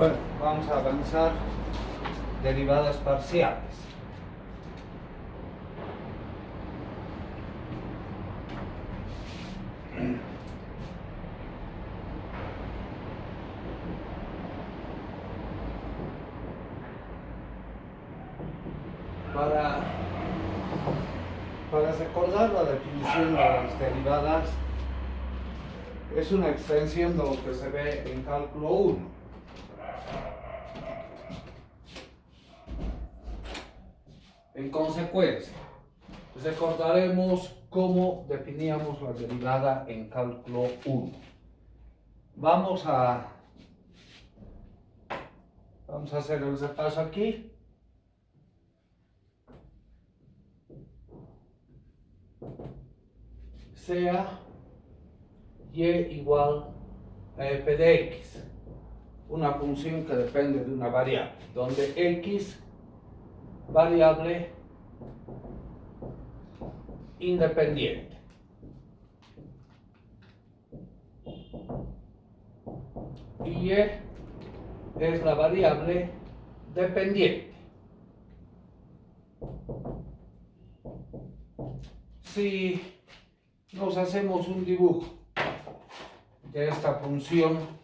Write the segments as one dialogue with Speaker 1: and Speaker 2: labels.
Speaker 1: Bueno, vamos a avanzar derivadas parciales. Para recordar la definición de las derivadas, es una extensión de lo que se ve en cálculo 1. En consecuencia, recordaremos cómo definíamos la derivada en cálculo 1. Vamos a hacer el repaso aquí. Sea y igual a f de x, una función que depende de una variable, donde x, variable independiente, y es la variable dependiente. Si nos hacemos un dibujo de esta función,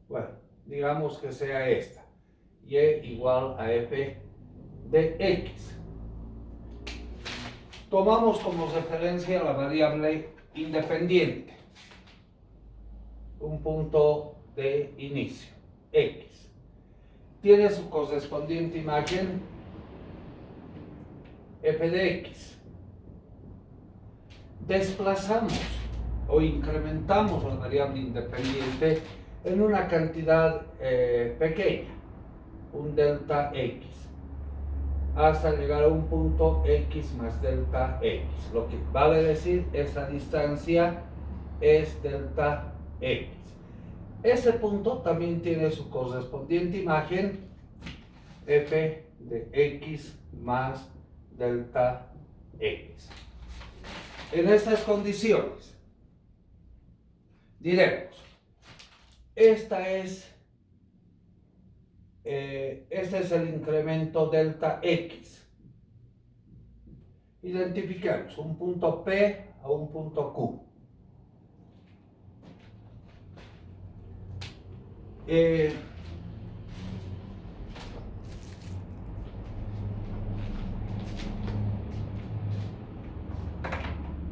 Speaker 1: bueno, digamos que sea esta, y igual a f de x. Tomamos como referencia la variable independiente, un punto de inicio, x. Tiene su correspondiente imagen, f de x. Desplazamos o incrementamos la variable independiente en una cantidad pequeña, un delta x, hasta llegar a un punto x más delta x. Lo que vale decir, esta distancia es delta x. Ese punto también tiene su correspondiente imagen, f de x más delta x. En estas condiciones, diremos, este es el incremento delta x. Identificamos un punto P a un punto Q.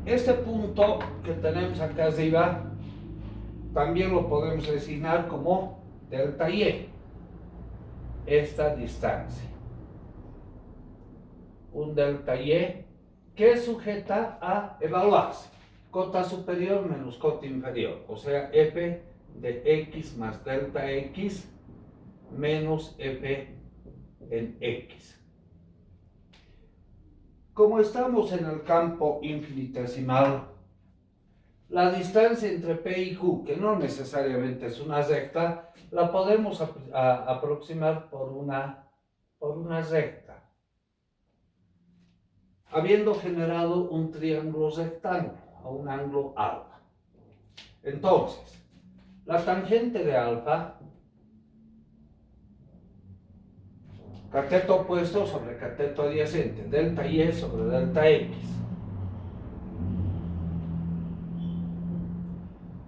Speaker 1: Este punto que tenemos acá arriba también lo podemos designar como delta y, esta distancia, un delta y que es sujeta a evaluarse, cota superior menos cota inferior, o sea, f de x más delta x menos f en x. Como estamos en el campo infinitesimal, la distancia entre P y Q, que no necesariamente es una recta, la podemos aproximar por una recta, habiendo generado un triángulo rectángulo a un ángulo alfa. Entonces, la tangente de alfa, cateto opuesto sobre cateto adyacente, delta y sobre delta x.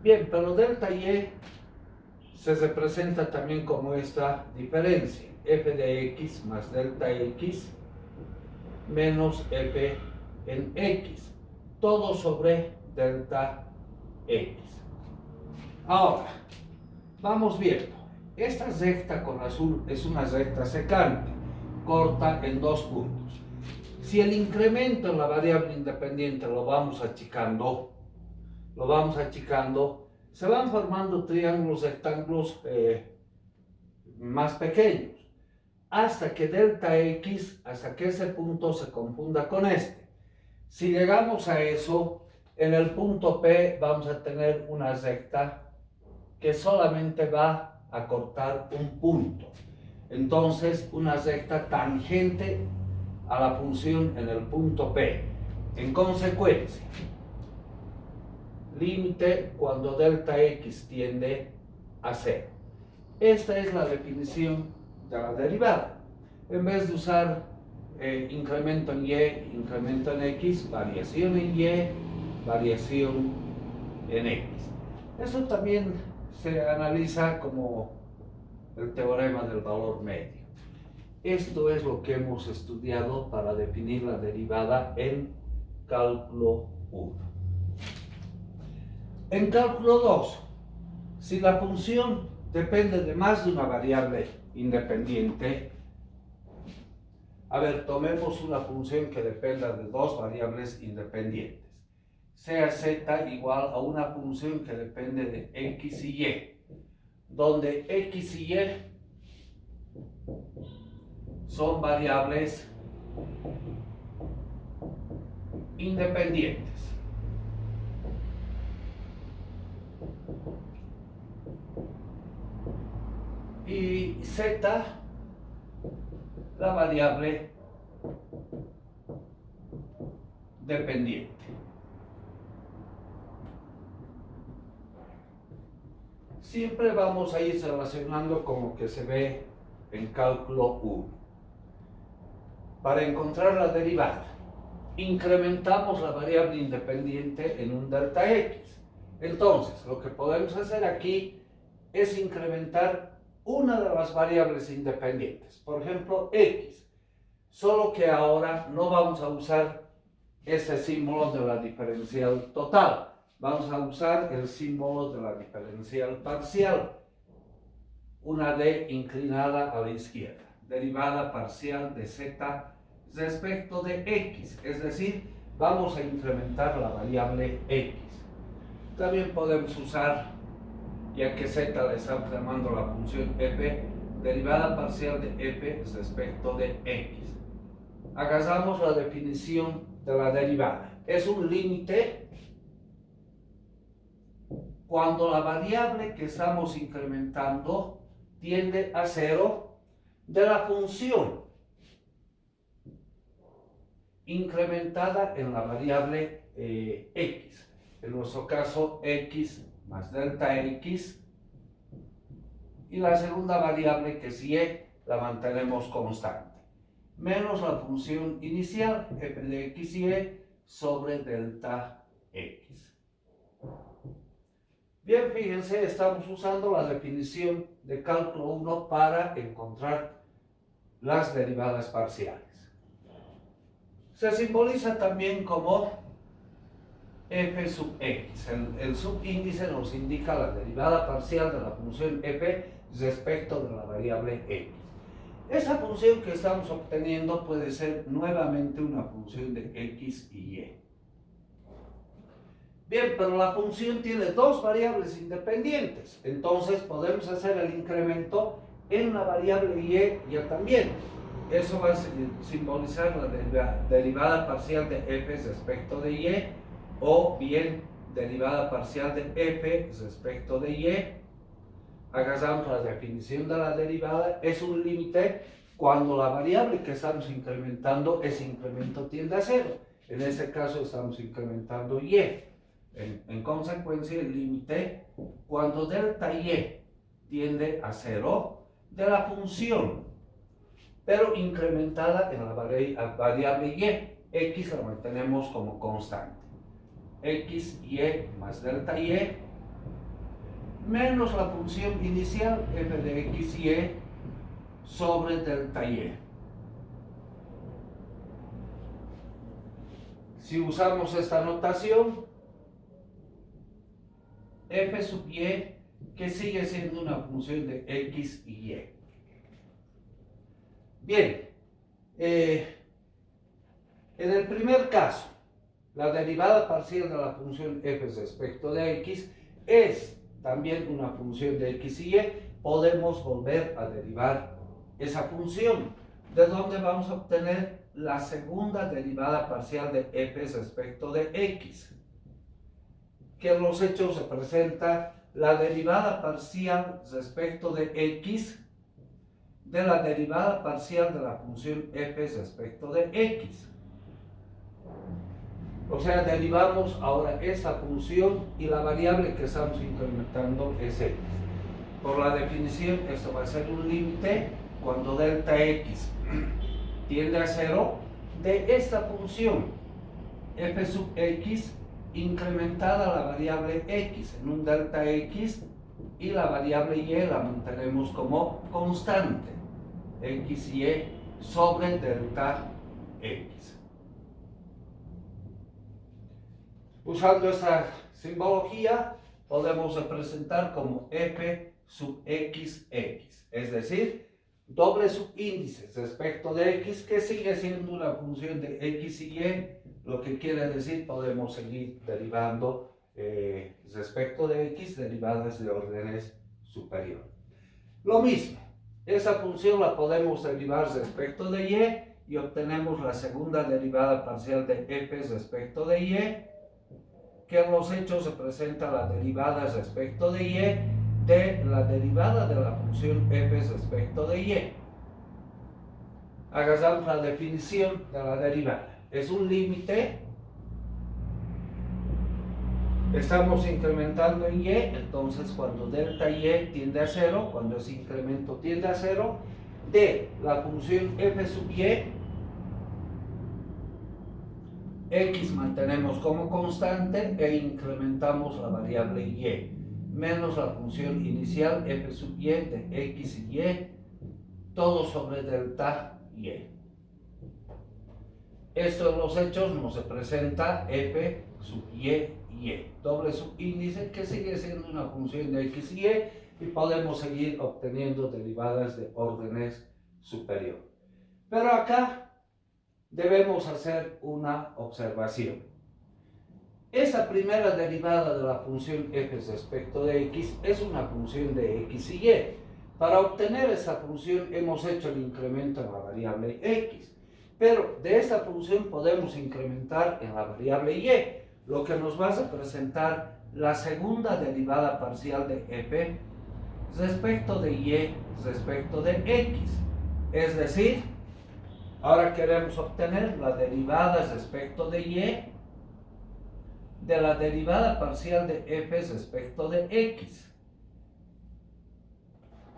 Speaker 1: Bien, pero delta y se representa también como esta diferencia, f de x más delta x menos f en x, todo sobre delta x. Ahora, vamos viendo, esta recta con azul es una recta secante, corta en dos puntos. Si el incremento en la variable independiente lo vamos achicando, se van formando triángulos rectángulos más pequeños, hasta que delta x, hasta que ese punto se confunda con este. Si llegamos a eso, en el punto P vamos a tener una recta que solamente va a cortar un punto. Entonces, una recta tangente a la función en el punto P. En consecuencia, límite cuando delta x tiende a 0. Esta es la definición de la derivada. En vez de usar incremento en y, incremento en x, variación en y, variación en x. Eso también se analiza como el teorema del valor medio. Esto es lo que hemos estudiado para definir la derivada en cálculo 1. En cálculo 2, si la función depende de más de una variable independiente, tomemos una función que dependa de dos variables independientes, sea z igual a una función que depende de x y y, donde x y y son variables independientes. Y z, la variable dependiente. Siempre vamos a ir relacionando con lo que se ve en cálculo 1. Para encontrar la derivada, incrementamos la variable independiente en un delta x. Entonces, lo que podemos hacer aquí es incrementar una de las variables independientes, por ejemplo, x, solo que ahora no vamos a usar ese símbolo de la diferencial total, vamos a usar el símbolo de la diferencial parcial, una d inclinada a la izquierda, derivada parcial de z respecto de x, es decir, vamos a incrementar la variable x. También podemos usar, ya que z le estamos llamando la función f, derivada parcial de f respecto de x. Hagamos la definición de la derivada. Es un límite cuando la variable que estamos incrementando tiende a 0 de la función incrementada en la variable x. En nuestro caso, x más delta x, y la segunda variable, que es y, la mantenemos constante, menos la función inicial, f de x y sobre delta x. Bien, fíjense, estamos usando la definición de cálculo 1 para encontrar las derivadas parciales. Se simboliza también como f sub x. El subíndice nos indica la derivada parcial de la función f respecto de la variable x. Esa función que estamos obteniendo puede ser nuevamente una función de x y y. Bien, pero la función tiene dos variables independientes, entonces podemos hacer el incremento en la variable y ya también. Eso va a simbolizar la derivada parcial de f respecto de y, o bien derivada parcial de f respecto de y. Hagamos la definición de la derivada. Es un límite cuando la variable que estamos incrementando, ese incremento tiende a 0. En ese caso estamos incrementando y. En consecuencia, el límite cuando delta y tiende a 0 de la función, pero incrementada en la variable y. X la mantenemos como constante. X y más delta y menos la función inicial f de x y sobre delta y. Si usamos esta notación, f sub y, que sigue siendo una función de x y y. Bien, en el primer caso, la derivada parcial de la función f respecto de x es también una función de x y y. Podemos volver a derivar esa función, de donde vamos a obtener la segunda derivada parcial de f respecto de x, que en los hechos representa la derivada parcial respecto de x de la derivada parcial de la función f respecto de x. O sea, derivamos ahora esa función y la variable que estamos incrementando es x. Por la definición, esto va a ser un límite cuando delta x tiende a 0 de esta función f sub x incrementada a la variable x en un delta x, y la variable y la mantenemos como constante, x y sobre delta x. Usando esta simbología, podemos representar como f sub x, es decir, doble subíndice respecto de x, que sigue siendo una función de x y lo que quiere decir podemos seguir derivando respecto de x derivadas de órdenes superior. Lo mismo, esa función la podemos derivar respecto de y obtenemos la segunda derivada parcial de f respecto de que en los hechos representa la derivada respecto de de la derivada de la función f respecto de Hagamos la definición de la derivada. Es un límite, estamos incrementando en entonces cuando delta tiende a 0, cuando ese incremento tiende a 0, de la función f sub x mantenemos como constante e incrementamos la variable y, menos la función inicial f sub de x y todo sobre delta y. Esto en los hechos nos representa f sub y, doble subíndice, que sigue siendo una función de x y podemos seguir obteniendo derivadas de órdenes superior. Pero acá debemos hacer una observación. Esta primera derivada de la función f respecto de x es una función de x y. Para obtener esta función hemos hecho el incremento en la variable x, pero de esta función podemos incrementar en la variable y, lo que nos va a representar la segunda derivada parcial de f respecto de y respecto de x. Es decir, ahora queremos obtener la derivada respecto de y de la derivada parcial de f respecto de x.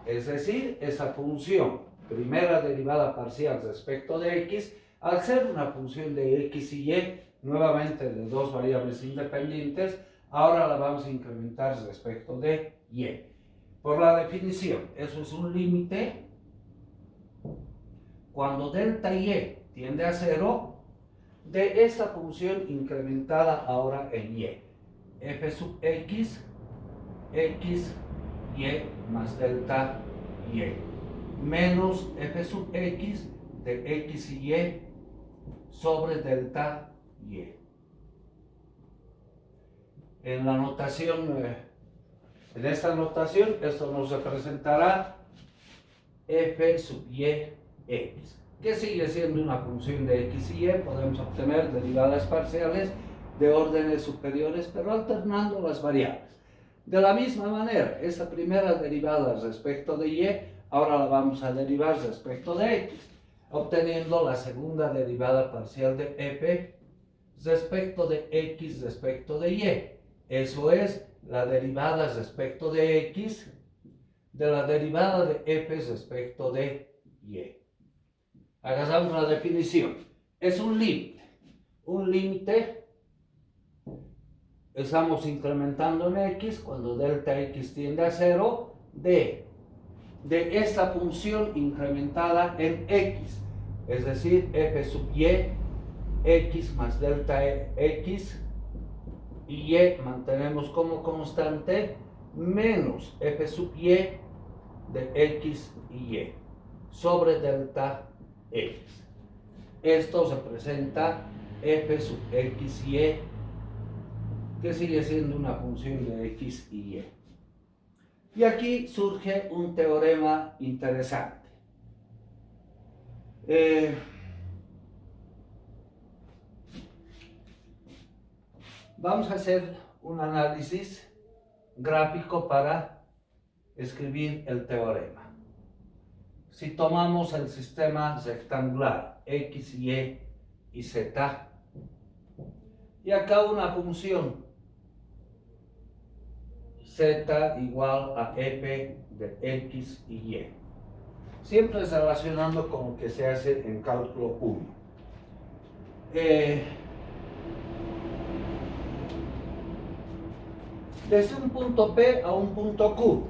Speaker 1: Es decir, esa función, primera derivada parcial respecto de x, al ser una función de x y nuevamente de dos variables independientes, ahora la vamos a incrementar respecto de y. Por la definición, eso es un límite cuando delta y tiende a 0 de esta función incrementada ahora en y. f sub x, x, y más delta y, menos f sub x de x y sobre delta y. En la notación, en esta notación, esto nos representará f sub y x, que sigue siendo una función de x y podemos obtener derivadas parciales de órdenes superiores, pero alternando las variables. De la misma manera, esta primera derivada respecto de y, ahora la vamos a derivar respecto de x, obteniendo la segunda derivada parcial de f respecto de x respecto de y. Eso es la derivada respecto de x de la derivada de f respecto de y. Hagamos la definición. Es un límite. Un límite estamos incrementando en x cuando delta x tiende a 0 de esta función incrementada en x, es decir, f sub y, x más delta x, y mantenemos como constante, menos f sub y de x y sobre delta x. Esto representa f sub x y, que sigue siendo una función de x y y. Y aquí surge un teorema interesante. Vamos a hacer un análisis gráfico para escribir el teorema. si tomamos el sistema rectangular x, y z, y acá una función z igual a f de x y y, siempre relacionando con lo que se hace en cálculo 1. Desde un punto P a un punto Q,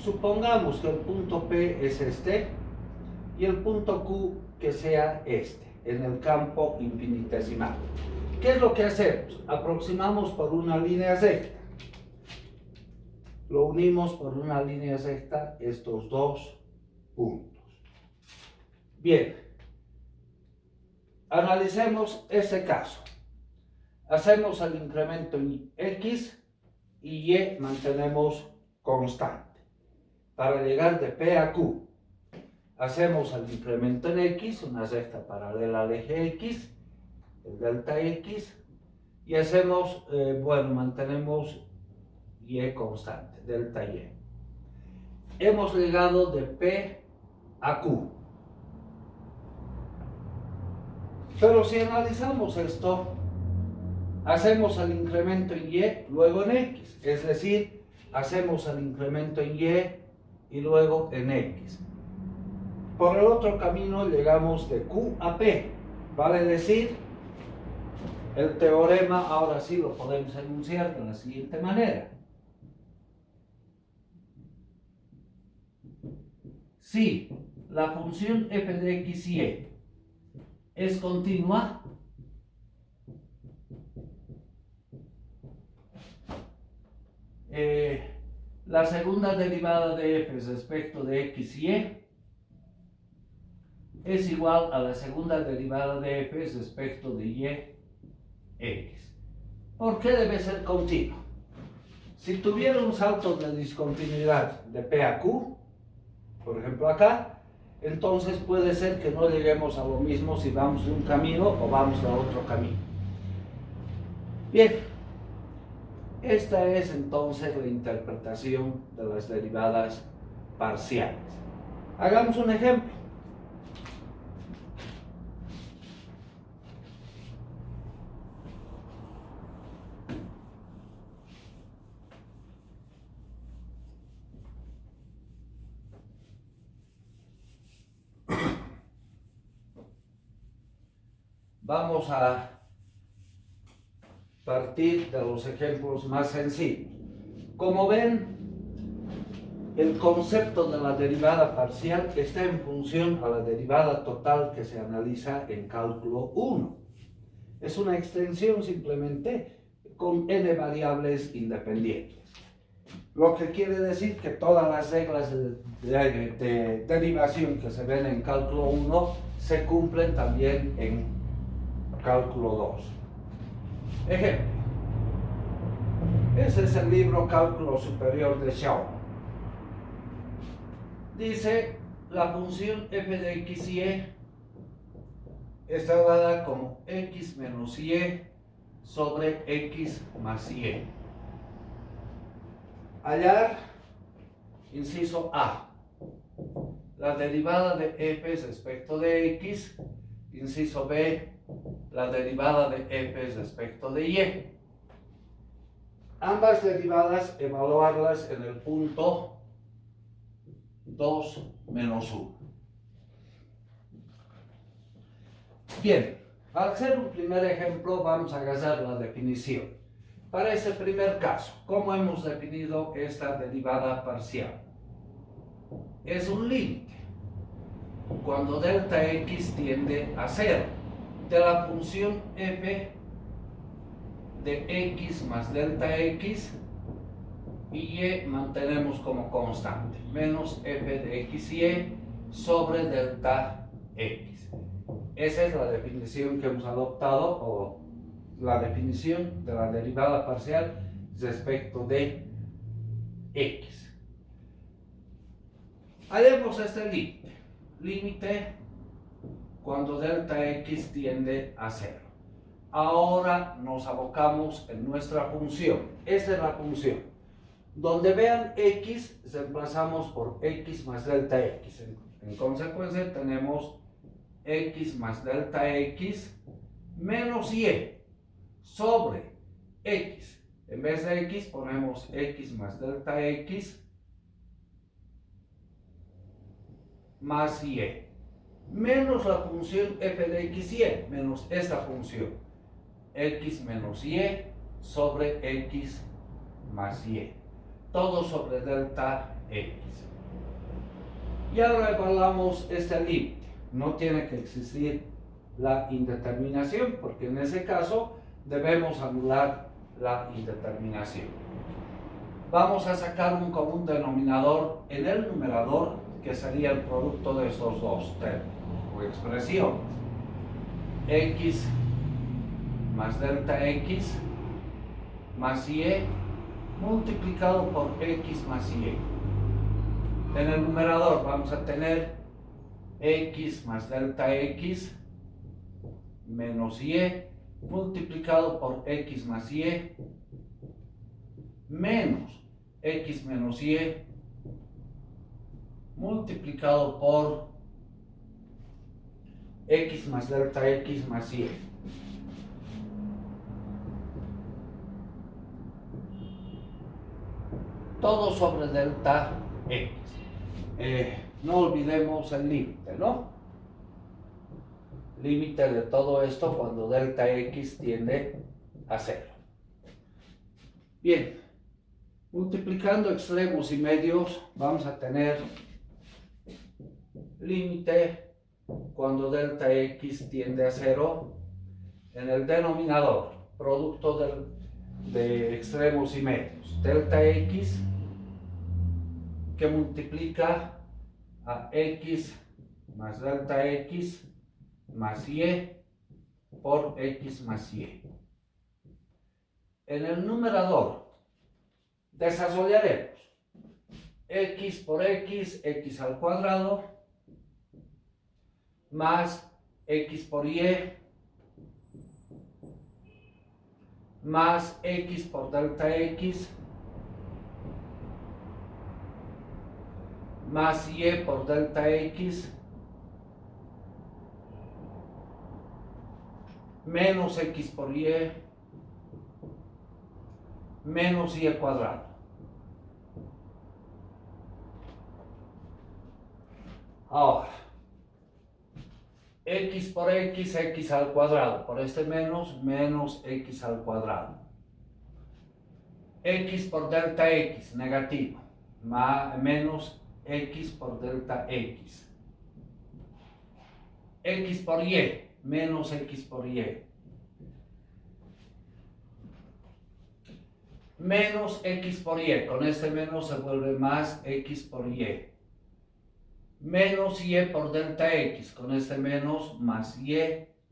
Speaker 1: supongamos que el punto P es este y el punto Q que sea este, en el campo infinitesimal. ¿Qué es lo que hacemos? Aproximamos por una línea recta. Lo unimos por una línea recta estos dos puntos. Bien, analicemos ese caso. Hacemos el incremento en x y y mantenemos constante. Para llegar de P a Q, hacemos el incremento en x, una recta paralela al eje x, el delta x, y hacemos, mantenemos y constante, delta y. Hemos llegado de P a Q. Pero si analizamos esto, hacemos el incremento en y, luego en x, es decir, hacemos el incremento en y luego en x. Por el otro camino llegamos de Q a P, vale decir, el teorema ahora sí lo podemos enunciar de la siguiente manera. Si la función f de x y es continua, la segunda derivada de f respecto de x y es igual a la segunda derivada de f respecto de y x. ¿Por qué debe ser continua? Si tuviera un salto de discontinuidad de P a Q, por ejemplo acá, entonces puede ser que no lleguemos a lo mismo si vamos de un camino o vamos a otro camino. Bien, esta es entonces la interpretación de las derivadas parciales. Hagamos un ejemplo. Vamos a partir de los ejemplos más sencillos. Como ven, el concepto de la derivada parcial está en función a la derivada total que se analiza en cálculo 1. Es una extensión simplemente con n variables independientes. Lo que quiere decir que todas las reglas de derivación que se ven en cálculo 1 se cumplen también en cálculo 2. Ejemplo. Ese es el libro Cálculo Superior de Shaw. Dice, la función f de x y está dada como x menos y sobre x más y. Hallar, inciso A, la derivada de f respecto de x, inciso B, la derivada de f respecto de y. Ambas derivadas evaluarlas en el punto 2 menos 1. Bien, al hacer un primer ejemplo vamos a agarrar la definición. Para ese primer caso, ¿cómo hemos definido esta derivada parcial? Es un límite. Cuando delta x tiende a 0, de la función f de x más delta x y y mantenemos como constante, menos f de x y sobre delta x. Esa es la definición que hemos adoptado, o la definición de la derivada parcial respecto de x. Hallemos este límite cuando delta x tiende a 0. Ahora nos abocamos en nuestra función. Esta es la función. Donde vean x, reemplazamos por x más delta x. En consecuencia, tenemos x más delta x menos y sobre x. En vez de x, ponemos x más delta x más y menos la función f de x y menos esta función x menos y sobre x más y, todo sobre delta x. Y ahora evaluamos este límite. No tiene que existir la indeterminación, porque en ese caso debemos anular la indeterminación. Vamos a sacar un común denominador en el numerador, que sería el producto de estos dos términos o expresiones. X más delta x más y multiplicado por x más y. En el numerador vamos a tener x más delta x menos y multiplicado por x más y menos x menos y multiplicado por x más delta x más y. Todo sobre delta x. No olvidemos el límite, ¿no? Límite de todo esto cuando delta x tiende a 0. Bien, multiplicando extremos y medios vamos a tener límite cuando delta x tiende a 0 en el denominador, producto de extremos y medios. Delta x que multiplica a x más delta x más y por x más y. En el numerador desarrollaremos x por x, x al cuadrado, más x por y, más x por delta x, más y por delta x, menos x por y, menos y cuadrado. Ahora, x por x, x al cuadrado, por este menos, menos x al cuadrado. X por delta x, negativo, menos x por delta x. X por y, menos x por y. Menos x por y, con este menos se vuelve más x por y. Menos y por delta x, con este menos más y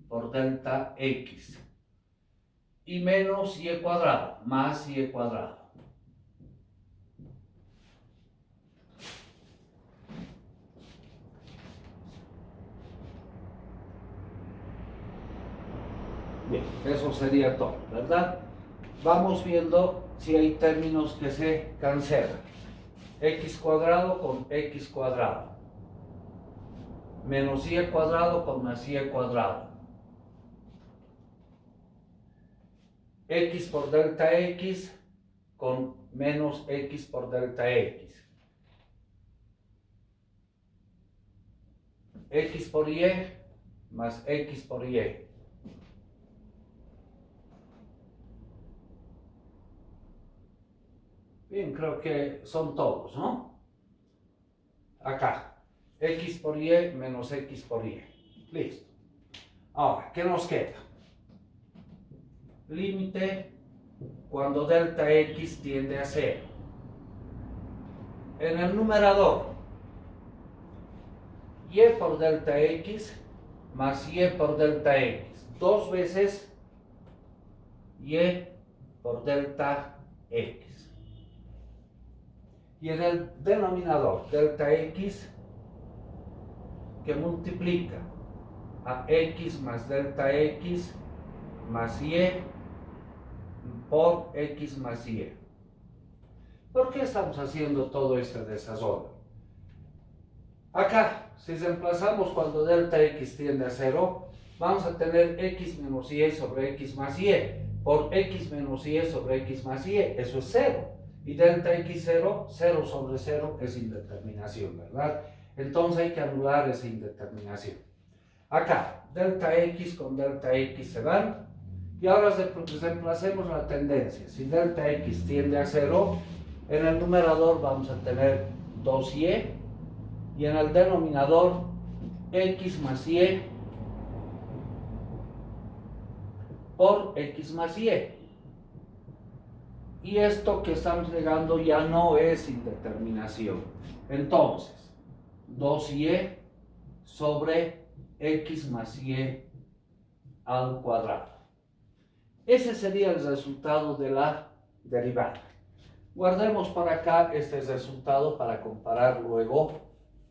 Speaker 1: por delta x. Y menos y cuadrado, más y cuadrado. Bien, eso sería todo, ¿verdad? Vamos viendo si hay términos que se cancelan. X cuadrado con x cuadrado. Menos y cuadrado con más y cuadrado. X por delta x con menos x por delta x. X por y más x por y. Bien, creo que son todos, ¿no? Acá. X por y menos x por y. Listo. Ahora, ¿qué nos queda? Límite cuando delta x tiende a 0. En el numerador, y por delta x más y por delta x. Dos veces y por delta x. Y en el denominador, delta x que multiplica a x más delta x más y por x más y. ¿Por qué estamos haciendo todo este desarrollo? Acá, si reemplazamos cuando delta x tiende a 0, vamos a tener x menos y sobre x más y. Por x menos y sobre x más y, eso es 0. Y delta x0, 0 sobre 0 es indeterminación, ¿verdad? Entonces hay que anular esa indeterminación. Acá, delta x con delta x se van. Y ahora reemplacemos la tendencia. Si delta x tiende a 0, en el numerador vamos a tener 2y. Y en el denominador x más y por x más y. Y esto que estamos llegando ya no es indeterminación. Entonces, 2y sobre x más y al cuadrado. Ese sería el resultado de la derivada. Guardemos para acá este resultado para comparar luego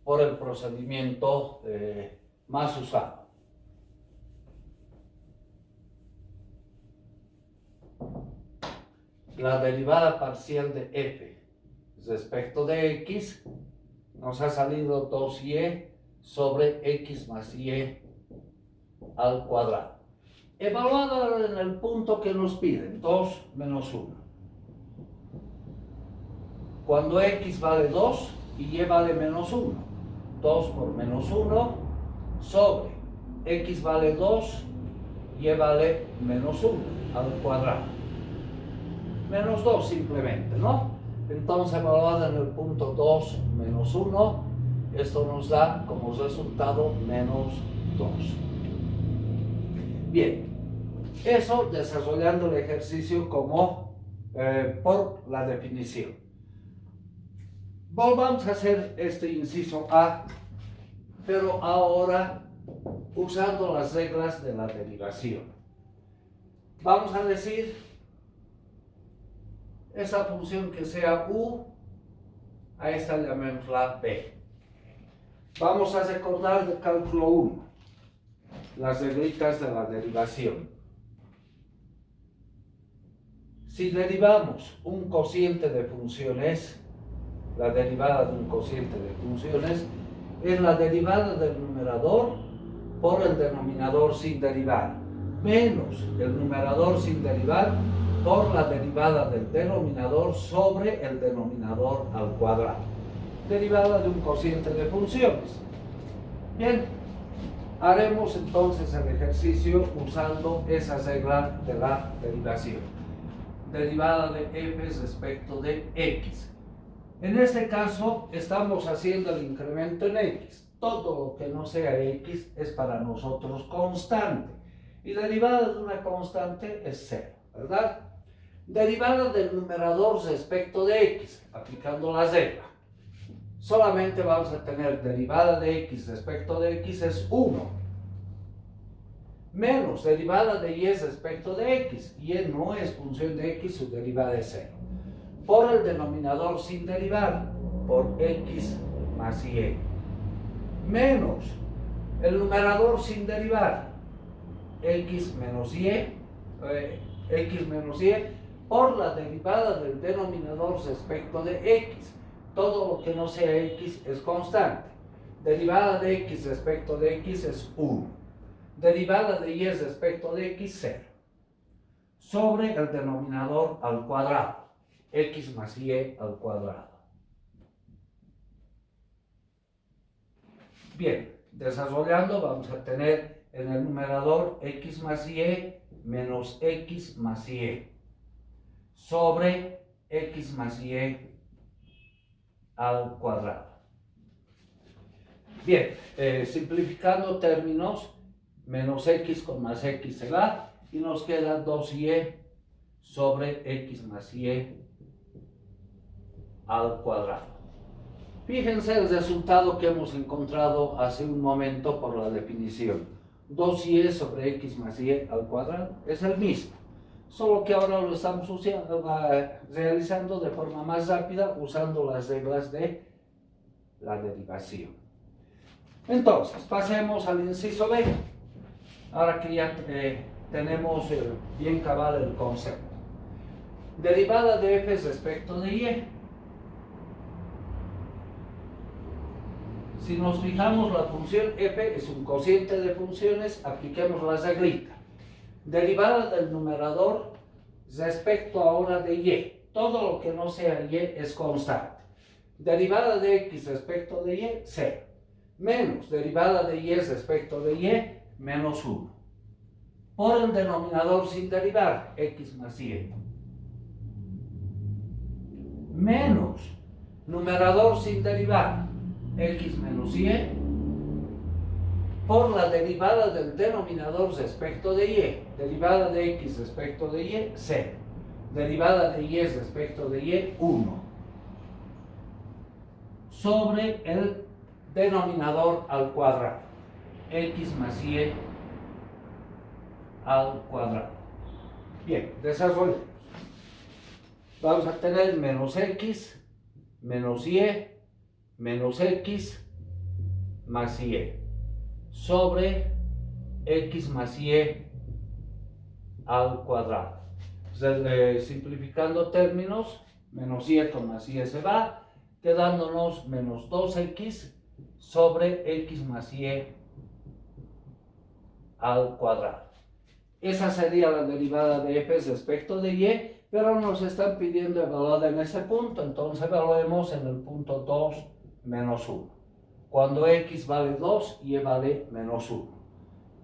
Speaker 1: por el procedimiento más usado. La derivada parcial de f respecto de x nos ha salido 2y sobre x más y al cuadrado. Evaluada en el punto que nos piden, 2 menos 1. Cuando x vale 2 y y vale menos 1. 2 por menos 1 sobre x vale 2 y vale menos 1 al cuadrado. Menos 2 simplemente, ¿no? Entonces, evaluada en el punto 2 menos 1, esto nos da como resultado menos 2. Bien, eso desarrollando el ejercicio como por la definición. Volvamos a hacer este inciso A, pero ahora usando las reglas de la derivación. Vamos a decir esa función que sea u, a esta llamémosla b. Vamos a recordar de cálculo 1 las reglitas de la derivación. Si derivamos un cociente de funciones, la derivada de un cociente de funciones es la derivada del numerador por el denominador sin derivar, menos el numerador sin derivar por la derivada del denominador sobre el denominador al cuadrado. Derivada de un cociente de funciones. Bien, haremos entonces el ejercicio usando esa regla de la derivación. Derivada de f respecto de x. En este caso estamos haciendo el incremento en x. Todo lo que no sea x es para nosotros constante. Y derivada de una constante es 0, ¿verdad? Derivada del numerador respecto de x, aplicando la regla. Solamente vamos a tener derivada de x respecto de x es 1. Menos derivada de y respecto de x. Y no es función de x, su derivada es 0. Por el denominador sin derivar, por x más y. Menos el numerador sin derivar, x menos y, por la derivada del denominador respecto de x. Todo lo que no sea x es constante. Derivada de x respecto de x es 1. Derivada de y respecto de x, 0. Sobre el denominador al cuadrado. X más y al cuadrado. Bien, desarrollando vamos a tener en el numerador x más y menos x más y sobre x más y al cuadrado. Bien, simplificando términos, menos x con más x se va y nos queda 2y sobre x más y al cuadrado. Fíjense el resultado que hemos encontrado hace un momento por la definición. 2y sobre x más y al cuadrado es el mismo, solo que ahora lo estamos realizando de forma más rápida usando las reglas de la derivación. Entonces, pasemos al inciso B. Ahora que ya tenemos bien cabal el concepto. Derivada de f respecto de y. Si nos fijamos, la función f es un cociente de funciones, apliquemos la reglita. Derivada del numerador respecto ahora de y. Todo lo que no sea y es constante. Derivada de x respecto de y, 0. Menos derivada de y respecto de y, menos 1. Por el denominador sin derivar, x más y. Menos numerador sin derivar, x menos y, por la derivada del denominador respecto de y. Derivada de x respecto de y, 0. Derivada de y respecto de y, 1. Sobre el denominador al cuadrado, x más y al cuadrado. Bien, desarrollemos. Vamos a tener menos x, menos y, menos x, más y, sobre x más y al cuadrado. Simplificando términos, menos y con más y se va, quedándonos menos 2x sobre x más y al cuadrado. Esa sería la derivada de f respecto de y, pero nos están pidiendo evaluar en ese punto, entonces evaluemos en el punto 2 menos 1. Cuando x vale 2, y vale menos 1.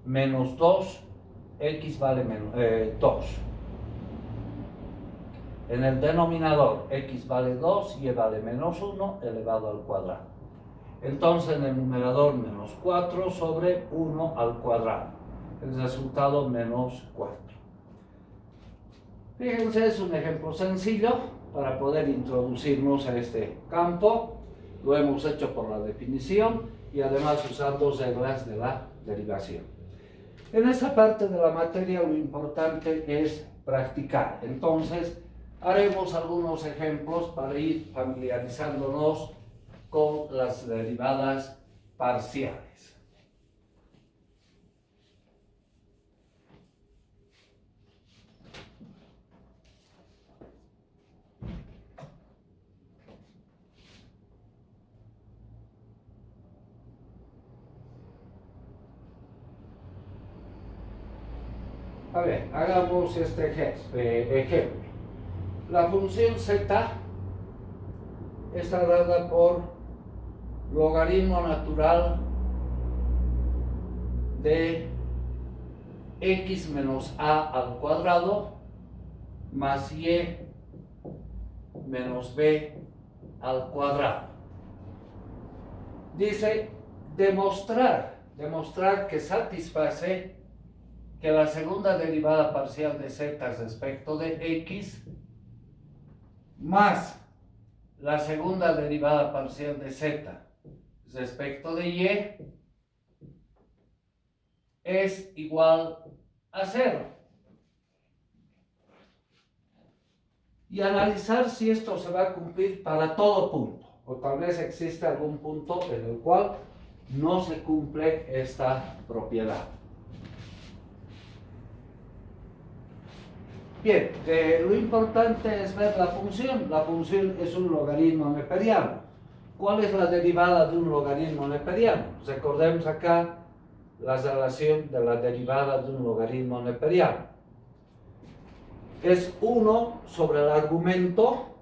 Speaker 1: Menos 2, x vale 2. En el denominador, x vale 2, y vale menos 1 elevado al cuadrado. Entonces en el numerador menos 4 sobre 1 al cuadrado. El resultado menos 4. Fíjense, es un ejemplo sencillo para poder introducirnos a este campo. Lo hemos hecho por la definición y además usando reglas de la derivación. En esta parte de la materia lo importante es practicar. Entonces haremos algunos ejemplos para ir familiarizándonos con las derivadas parciales. A ver, hagamos este ejemplo. La función z está dada por logaritmo natural de x menos a al cuadrado más y menos b al cuadrado. Dice demostrar que satisface que la segunda derivada parcial de z respecto de x más la segunda derivada parcial de z respecto de y es igual a 0. Y analizar si esto se va a cumplir para todo punto, o tal vez existe algún punto en el cual no se cumple esta propiedad. Bien, lo importante es ver la función. La función es un logaritmo neperiano. ¿Cuál es la derivada de un logaritmo neperiano? Recordemos acá la relación de la derivada de un logaritmo neperiano. Es 1 sobre el argumento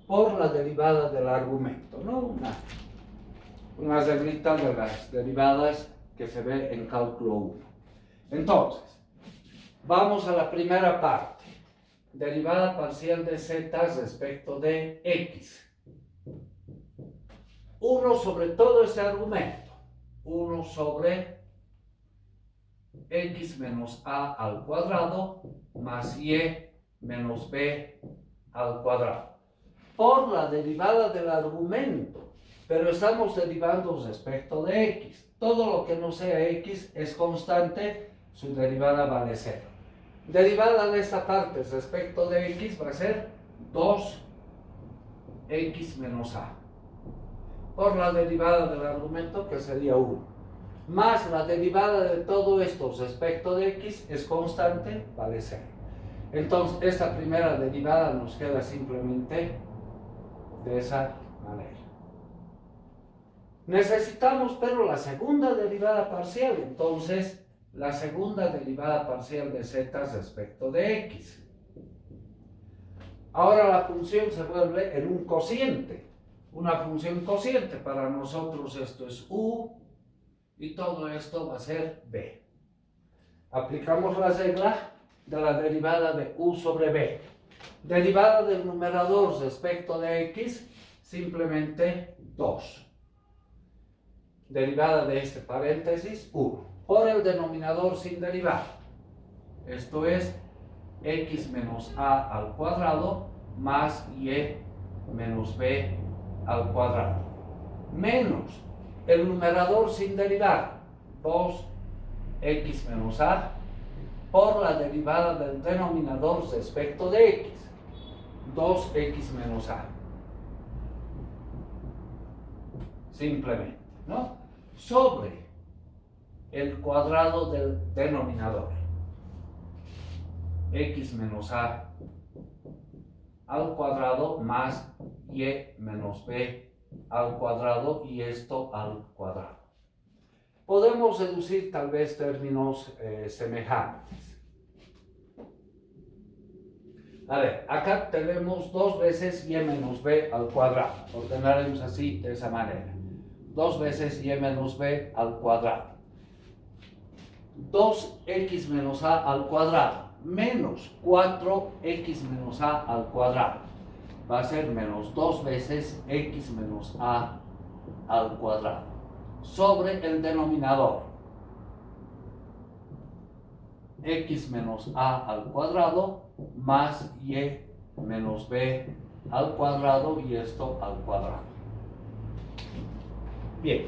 Speaker 1: por la derivada del argumento, ¿no? Una reglita de las derivadas que se ve en cálculo 1. Entonces, vamos a la primera parte. Derivada parcial de z respecto de x. 1 sobre todo este argumento. 1 sobre x menos a al cuadrado más y menos b al cuadrado. Por la derivada del argumento. Pero estamos derivando respecto de x. Todo lo que no sea x es constante, su derivada vale 0. Derivada de esta parte respecto de x va a ser 2x menos a. Por la derivada del argumento, que sería 1. Más la derivada de todo esto respecto de x es constante, vale 0. Entonces, esta primera derivada nos queda simplemente de esa manera. Necesitamos, pero la segunda derivada parcial. Entonces, la segunda derivada parcial de z respecto de x. Ahora la función se vuelve en un cociente. Una función cociente. Para nosotros esto es u y todo esto va a ser b. Aplicamos la regla de la derivada de u sobre b. Derivada del numerador respecto de x, simplemente 2. Derivada de este paréntesis, 1. Por el denominador sin derivar. Esto es x menos a al cuadrado más y menos b al cuadrado. Menos el numerador sin derivar, 2x menos a, por la derivada del denominador respecto de x, 2x menos a. Simplemente, ¿no? Sobre el cuadrado del denominador. X menos a al cuadrado más y menos b al cuadrado y esto al cuadrado. Podemos deducir tal vez términos semejantes. A ver, acá tenemos 2 veces y menos b al cuadrado. Ordenaremos así, de esa manera. 2 veces y menos b al cuadrado. 2x menos a al cuadrado menos 4x menos a al cuadrado. Va a ser menos 2 veces x menos a al cuadrado. Sobre el denominador. X menos a al cuadrado más y menos b al cuadrado y esto al cuadrado. Bien,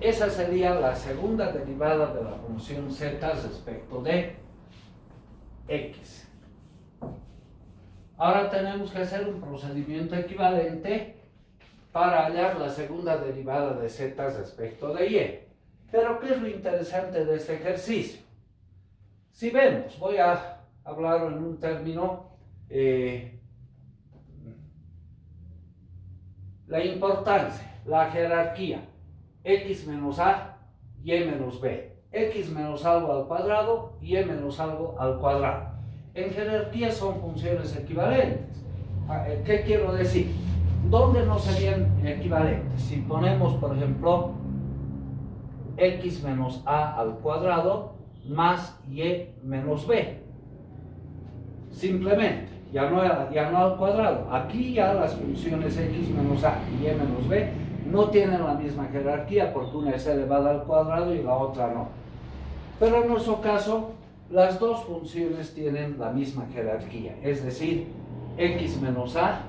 Speaker 1: esa sería la segunda derivada de la función z respecto de x. Ahora tenemos que hacer un procedimiento equivalente para hallar la segunda derivada de z respecto de y. Pero ¿qué es lo interesante de este ejercicio? Si vemos, voy a hablar en un término, la importancia, la jerarquía, x menos a, y menos b. X menos algo al cuadrado, y menos algo al cuadrado. En jerarquía son funciones equivalentes. ¿Qué quiero decir? ¿Dónde no serían equivalentes? Si ponemos, por ejemplo, x menos a al cuadrado más y menos b. Simplemente, ya no al cuadrado. Aquí ya las funciones x menos a y menos b no tienen la misma jerarquía porque una es elevada al cuadrado y la otra no. Pero en nuestro caso, las dos funciones tienen la misma jerarquía, es decir, x menos a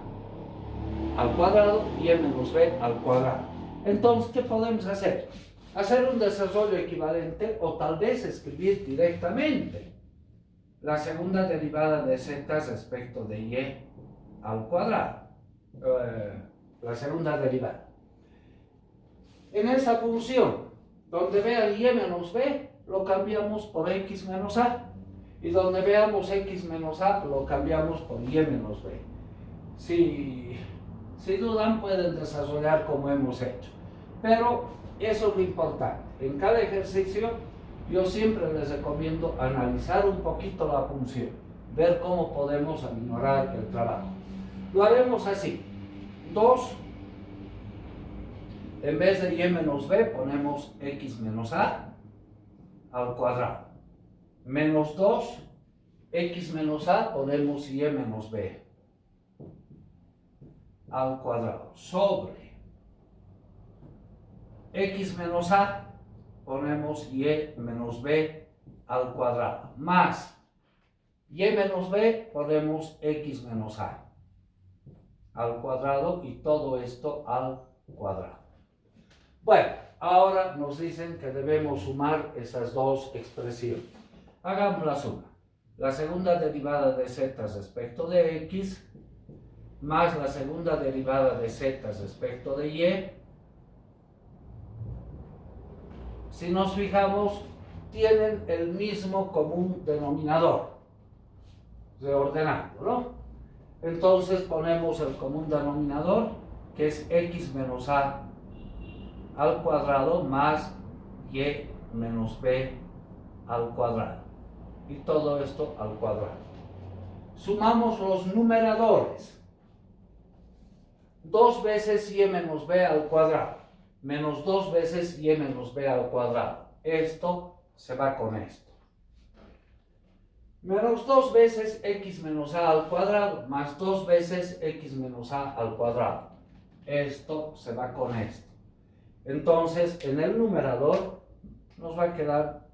Speaker 1: al cuadrado y menos b al cuadrado. Entonces, ¿qué podemos hacer? Hacer un desarrollo equivalente o tal vez escribir directamente la segunda derivada de z respecto de y al cuadrado. La segunda derivada. En esa función, donde vean y menos b, lo cambiamos por x menos a. Y donde veamos x menos a, lo cambiamos por y menos b. Si dudan, pueden desarrollar como hemos hecho. Pero eso es lo importante. En cada ejercicio, yo siempre les recomiendo analizar un poquito la función. Ver cómo podemos aminorar el trabajo. Lo haremos así. 2, en vez de y menos b, ponemos x menos a al cuadrado. Menos 2, x menos a, ponemos y menos b al cuadrado. Sobre x menos a, ponemos y menos b al cuadrado. Más y menos b, ponemos x menos a al cuadrado y todo esto al cuadrado. Bueno, ahora nos dicen que debemos sumar esas dos expresiones. Hagamos la suma. La segunda derivada de z respecto de x más la segunda derivada de z respecto de y. Si nos fijamos, tienen el mismo común denominador. Reordenando, ¿no? Entonces ponemos el común denominador, que es x menos a al cuadrado más y menos b al cuadrado. Y todo esto al cuadrado. Sumamos los numeradores. 2 veces y menos b al cuadrado, menos 2 veces y menos b al cuadrado. Esto se va con esto. Menos 2 veces x menos a al cuadrado, más 2 veces x menos a al cuadrado. Esto se va con esto. Entonces, en el numerador nos va a quedar